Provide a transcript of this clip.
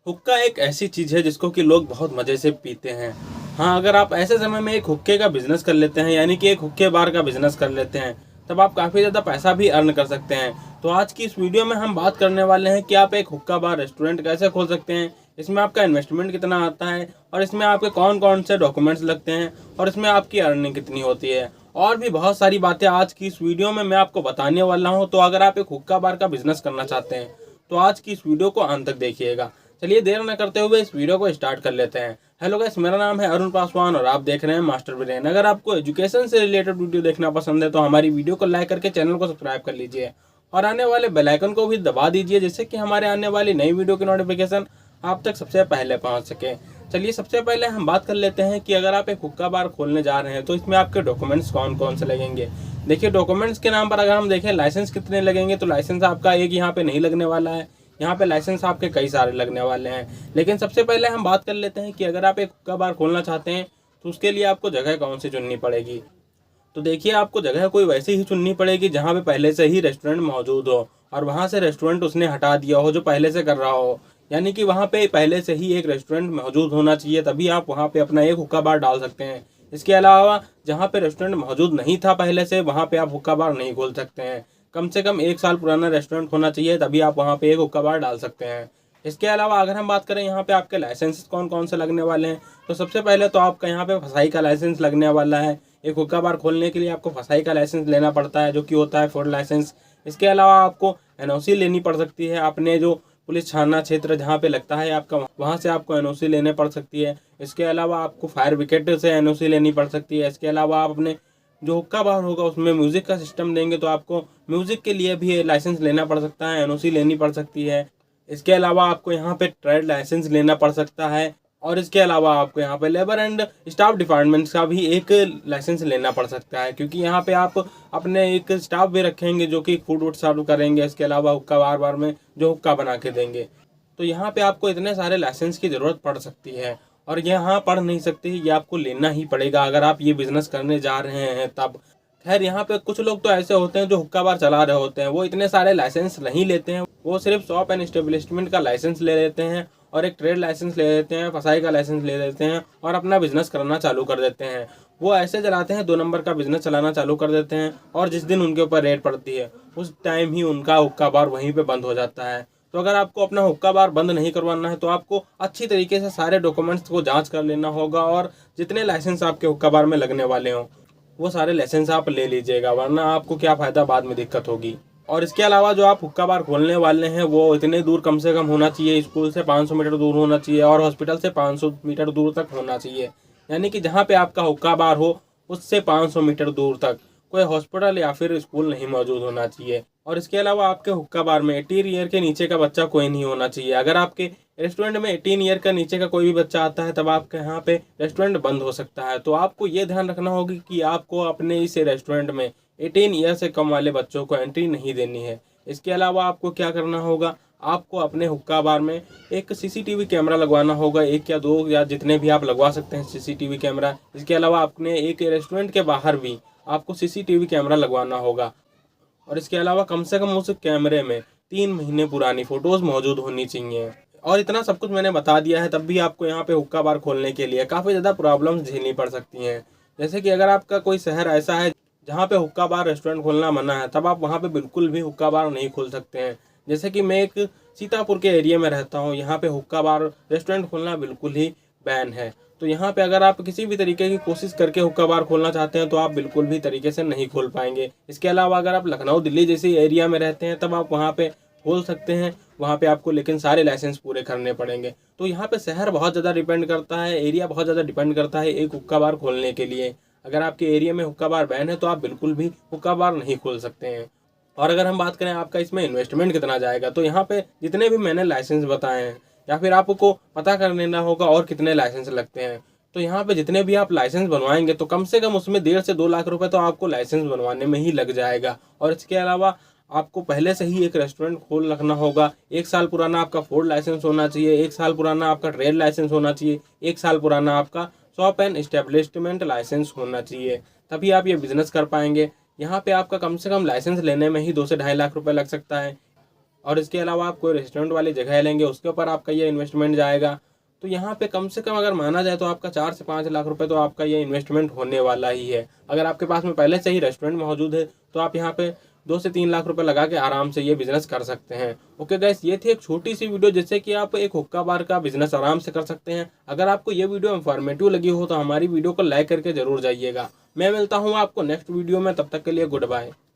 हुक्का एक ऐसी चीज़ है जिसको कि लोग बहुत मज़े से पीते हैं। हाँ, अगर आप ऐसे समय में एक हुक्के का बिज़नेस कर लेते हैं, यानी कि एक हुक्के बार का बिज़नेस कर लेते हैं, तब आप काफ़ी ज़्यादा पैसा भी अर्न कर सकते हैं। तो आज की इस वीडियो में हम बात करने वाले हैं कि आप एक हुक्का बार रेस्टोरेंट कैसे खोल सकते हैं, इसमें आपका इन्वेस्टमेंट कितना आता है और इसमें आपके कौन-कौन से डॉक्यूमेंट्स लगते हैं और इसमें आपकी अर्निंग कितनी होती है। और भी बहुत सारी बातें आज की इस वीडियो में मैं आपको बताने वाला हूँ। तो अगर आप एक हुक्का बार का बिज़नेस करना चाहते हैं, तो आज की इस वीडियो को अंत तक देखिएगा। चलिए देर न करते हुए इस वीडियो को स्टार्ट कर लेते हैं। हेलो गाइस, मेरा नाम है अरुण पासवान और आप देख रहे हैं मास्टर ब्रेन। अगर आपको एजुकेशन से रिलेटेड वीडियो देखना पसंद है तो हमारी वीडियो को लाइक करके चैनल को सब्सक्राइब कर लीजिए और आने वाले बेल आइकन को भी दबा दीजिए, जिससे कि हमारे आने वाली नई वीडियो की नोटिफिकेशन आप तक सबसे पहले पहुंच सके। चलिए सबसे पहले हम बात कर लेते हैं कि अगर आप एक हुक्का बार खोलने जा रहे हैं तो इसमें आपके डॉक्यूमेंट्स कौन कौन से लगेंगे। देखिए, डॉक्यूमेंट्स के नाम पर अगर हम देखें लाइसेंस कितने लगेंगे, तो लाइसेंस आपका एक यहाँ पे नहीं लगने वाला है, यहाँ पे लाइसेंस आपके कई सारे लगने वाले हैं। लेकिन सबसे पहले हम बात कर लेते हैं कि अगर आप एक हुक्का बार खोलना चाहते हैं तो उसके लिए आपको जगह कौन सी चुननी पड़ेगी। तो देखिए, आपको जगह कोई वैसी ही चुननी पड़ेगी जहाँ पे पहले से ही रेस्टोरेंट मौजूद हो और वहाँ से रेस्टोरेंट उसने हटा दिया हो जो पहले से कर रहा हो। यानी कि वहाँ पे पहले से ही एक रेस्टोरेंट मौजूद होना चाहिए, तभी आप वहाँ पे अपना एक हुक्का बार डाल सकते हैं। इसके अलावा जहाँ पे रेस्टोरेंट मौजूद नहीं था पहले से, वहाँ पे आप हुक्का बार नहीं खोल सकते हैं। कम से कम 1 साल पुराना रेस्टोरेंट होना चाहिए, तभी आप वहाँ पे एक हुक्का बार डाल सकते हैं। इसके अलावा अगर हम बात करें यहाँ पे आपके लाइसेंस कौन कौन से लगने वाले हैं, तो सबसे पहले तो आपका यहाँ पे फसाई का लाइसेंस लगने वाला है। एक हुक्का बार खोलने के लिए आपको फसाई का लाइसेंस लेना पड़ता है, जो कि होता है फूड लाइसेंस। इसके अलावा आपको एनओसी लेनी पड़ सकती है, अपने जो पुलिस थाना क्षेत्र जहाँ पे लगता है आपका, वहाँ से आपको एनओसी लेने पड़ सकती है। इसके अलावा आपको फायर ब्रिगेड से एनओसी लेनी पड़ सकती है। इसके अलावा आप अपने जो हुक्का बार होगा उसमें म्यूज़िक का सिस्टम देंगे तो आपको म्यूज़िक के लिए भी लाइसेंस लेना पड़ सकता है, एनओसी लेनी पड़ सकती है। इसके अलावा आपको यहाँ पे ट्रेड लाइसेंस लेना पड़ सकता है और इसके अलावा आपको यहाँ पे लेबर एंड स्टाफ डिपार्टमेंट्स का भी एक लाइसेंस लेना पड़ सकता है, क्योंकि यहाँ पे आप अपने एक स्टाफ भी रखेंगे जो कि फूड वूड सर्व करेंगे। इसके अलावा हुक्का बार बार में जो हुक्का बना के देंगे, तो यहाँ पे आपको इतने सारे लाइसेंस की ज़रूरत पड़ सकती है और यहाँ पढ़ नहीं सकते, ये आपको लेना ही पड़ेगा अगर आप ये बिज़नेस करने जा रहे हैं तब। खैर, यहाँ पे कुछ लोग तो ऐसे होते हैं जो हुक्का बार चला रहे होते हैं, वो इतने सारे लाइसेंस नहीं लेते हैं, वो सिर्फ शॉप एंड एस्टेब्लिशमेंट का लाइसेंस ले लेते हैं और एक ट्रेड लाइसेंस ले लेते हैं, फसाई का लाइसेंस ले लेते हैं और अपना बिजनेस करना चालू कर देते हैं। वो ऐसे चलाते हैं, 2 नंबर का बिजनेस चलाना चालू कर देते हैं और जिस दिन उनके ऊपर रेड पड़ती है उस टाइम ही उनका हुक्का बार वहीं पे बंद हो जाता है। तो अगर आपको अपना हुक्का बार बंद नहीं करवाना है तो आपको अच्छी तरीके से सारे डॉक्यूमेंट्स को जांच कर लेना होगा और जितने लाइसेंस आपके हुक्का बार में लगने वाले हों वो सारे लाइसेंस आप ले लीजिएगा, वरना आपको क्या फ़ायदा, बाद में दिक्कत होगी। और इसके अलावा जो आप हुक्का बार खोलने वाले हैं वो इतने दूर कम से कम होना चाहिए, स्कूल से 500 मीटर दूर होना चाहिए और हॉस्पिटल से 500 मीटर दूर तक होना चाहिए। यानी कि जहाँ पे आपका हुक्का बार हो उससे 500 मीटर दूर तक कोई हॉस्पिटल या फिर स्कूल नहीं मौजूद होना चाहिए। और इसके अलावा आपके हुक्का बार में 18 ईयर के नीचे का बच्चा कोई नहीं होना चाहिए। अगर आपके रेस्टोरेंट में 18 ईयर का नीचे का कोई भी बच्चा आता है तब आपके यहाँ पे रेस्टोरेंट बंद हो सकता है। तो आपको ये ध्यान रखना होगा कि आपको अपने इस रेस्टोरेंट में 18 ईयर से कम वाले बच्चों को एंट्री नहीं देनी है। इसके अलावा आपको क्या करना होगा, आपको अपने हुक्का बार में एक सीसीटीवी कैमरा लगवाना होगा, 1 या 2 या जितने भी आप लगवा सकते हैं सीसीटीवी कैमरा। इसके अलावा अपने एक रेस्टोरेंट के बाहर भी आपको सीसीटीवी कैमरा लगवाना होगा और इसके अलावा कम से कम उस कैमरे में 3 महीने पुरानी फ़ोटोज़ मौजूद होनी चाहिए। और इतना सब कुछ मैंने बता दिया है, तब भी आपको यहाँ पे हुक्का बार खोलने के लिए काफ़ी ज़्यादा प्रॉब्लम्स झेलनी पड़ सकती हैं। जैसे कि अगर आपका कोई शहर ऐसा है जहाँ पे हुक्का बार रेस्टोरेंट खोलना मना है, तब आप वहाँ पे बिल्कुल भी हुक्का बार नहीं खोल सकते हैं। जैसे कि मैं एक सीतापुर के एरिया में रहता हूँ, यहाँ पे हुक्का बार रेस्टोरेंट खोलना बिल्कुल ही बैन है। तो यहाँ पे अगर आप किसी भी तरीके की कोशिश करके हुक्का बार खोलना चाहते हैं तो आप बिल्कुल भी तरीके से नहीं खोल पाएंगे। इसके अलावा अगर आप लखनऊ दिल्ली जैसे एरिया में रहते हैं तब आप वहाँ पे खोल सकते हैं, वहाँ पे आपको लेकिन सारे लाइसेंस पूरे करने पड़ेंगे। तो यहाँ पे शहर बहुत ज़्यादा डिपेंड करता है, एरिया बहुत ज़्यादा डिपेंड करता है एक हुक्का बार खोलने के लिए। अगर आपके एरिया में हुक्का बार बैन है तो आप बिल्कुल भी हुक्का बार नहीं खोल सकते हैं। और अगर हम बात करें आपका इसमें इन्वेस्टमेंट कितना जाएगा, तो यहाँ पे जितने भी मैंने लाइसेंस बताए हैं या फिर आपको पता कर लेना होगा और कितने लाइसेंस लगते हैं। तो यहाँ पे जितने भी आप लाइसेंस बनवाएंगे तो कम से कम उसमें 1.5 से 2 लाख रुपए तो आपको लाइसेंस बनवाने में ही लग जाएगा। और इसके अलावा आपको पहले से ही एक रेस्टोरेंट खोल रखना होगा। 1 साल पुराना आपका फूड लाइसेंस होना चाहिए, 1 साल पुराना आपका ट्रेड लाइसेंस होना चाहिए, 1 साल पुराना आपका शॉप एंड एस्टेब्लिशमेंट लाइसेंस होना चाहिए, तभी आप ये बिज़नेस कर पाएंगे। यहाँ पे आपका कम से कम लाइसेंस लेने में ही 2 से 2.5 लाख रुपए लग सकता है। और इसके अलावा आप कोई रेस्टोरेंट वाली जगह लेंगे, उसके ऊपर आपका ये इन्वेस्टमेंट जाएगा। तो यहाँ पे कम से कम अगर माना जाए तो आपका 4 से 5 लाख रुपए तो आपका ये इन्वेस्टमेंट होने वाला ही है। अगर आपके पास में पहले से ही रेस्टोरेंट मौजूद है तो आप यहाँ पे 2 से 3 लाख रुपए लगा के आराम से ये बिजनेस कर सकते हैं। ओके गाइस, ये थी एक छोटी सी वीडियो जिससे कि आप एक हुक्का बार का बिजनेस आराम से कर सकते हैं। अगर आपको ये वीडियो इंफॉर्मेटिव लगी हो तो हमारी वीडियो को लाइक करके जरूर जाइएगा। मैं मिलता हूँ आपको नेक्स्ट वीडियो में, तब तक के लिए गुड बाय।